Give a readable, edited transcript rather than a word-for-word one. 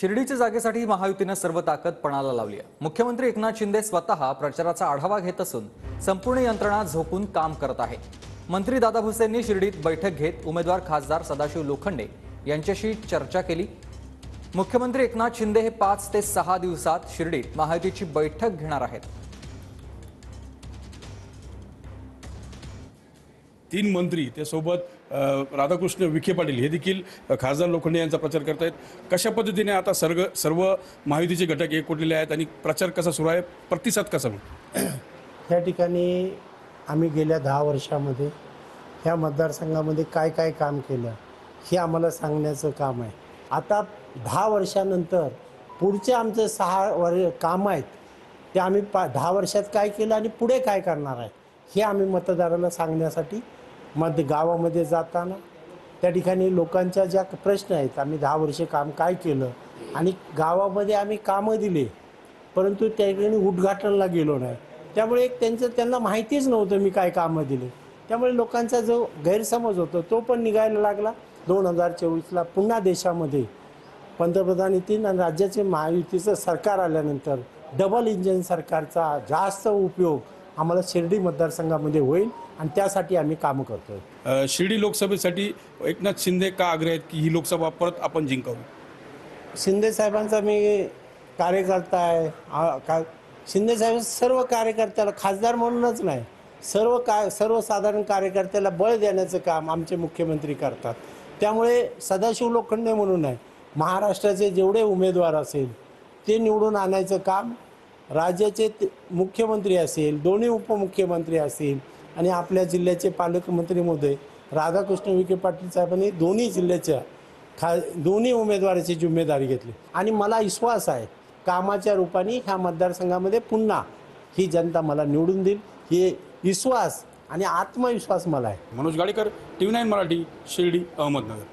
शिर्डीच्या जागेसाठी महायुतीने सर्व ताकद पणाला लावली आहे। मुख्यमंत्री एकनाथ शिंदे स्वतः प्रचाराचा आढावा घेत असून संपूर्ण यंत्रणा झोकून काम करत आहे। मंत्री दादा भुसेंनी शिर्डीत बैठक घेत उमेदवार खासदार सदाशिव लोखंडे यांच्याशी चर्चा केली। मुख्यमंत्री एकनाथ शिंदे हे 5 ते 6 दिवसात शिर्डीत महायुतीची बैठक घेणार आहेत। 3 मंत्री त्यासोबत राधाकृष्ण विखे पाटील हे देखील खासदार लोखंडे यांचा प्रचार करत आहेत। कशा पद्धतीने आता सर्व महायुतीचे घटक एकवटलेले आहेत आणि प्रचार कसा सुरू आहे, प्रतिसाद कसा मिळतो? या ठिकाणी आम्ही गेल्या 10 वर्षामध्ये ह्या मतदारसंघामध्ये काय काय काम केलं हे आम्हाला सांगण्याचं काम आहे। आता 10 वर्षानंतर पुढचे आमचे 6 काम आहेत ते आम्ही 10 वर्षात काय केलं आणि पुढे काय करणार आहे हे आम्ही मतदाराला सांगण्यासाठी गावामध्ये जाताना त्या ठिकाणी लोकांच्या ज्या प्रश्न आहेत, आम्ही 10 वर्षे काम काय केलं आणि गावामध्ये आम्ही कामं दिले परंतु त्या ठिकाणी उद्घाटनाला गेलो नाही, त्यामुळे त्यांना माहितीच नव्हतं मी काय कामं दिले। त्यामुळे लोकांचा जो गैरसमज होता तो पण निघायला लागला। 2024ला पुन्हा देशामध्ये पंतप्रधान येतील आणि राज्याचे महायुतीचं सरकार आल्यानंतर डबल इंजिन सरकारचा जास्त उपयोग आम्हाला शिर्डी मतदारसंघामध्ये होईल आणि त्यासाठी आम्ही काम करतोय। शिर्डी लोकसभेसाठी एकनाथ शिंदे का आग्रह आहेत की ही लोकसभा परत आपण जिंकावी? शिंदे साहेबांचा मी कार्यकर्ता आहे। शिंदे साहेब सर्व कार्यकर्त्याला, खासदार म्हणूनच नाही, सर्वसाधारण कार्यकर्त्याला बळ देण्याचं काम आमचे मुख्यमंत्री करतात। त्यामुळे सदाशिव लोखंडे म्हणून आहे, महाराष्ट्राचे जेवढे उमेदवार असेल ते निवडून आणायचं काम राज्याचे मुख्यमंत्री असेल, दोन्ही उपमुख्यमंत्री असतील आणि आपल्या जिल्ह्याचे पालकमंत्री महोदय राधाकृष्ण विखे पाटील साहेबांनी दोन्ही जिल्ह्याच्या दोन्ही उमेदवाराची जिम्मेदारी घेतली आणि मला विश्वास आहे कामाच्या रूपाने ह्या मतदारसंघामध्ये पुन्हा ही जनता मला निवडून देईल, हे विश्वास आणि आत्मविश्वास मला आहे। मनोज गाडेकर, TV9 मराठी, शिर्डी, अहमदनगर।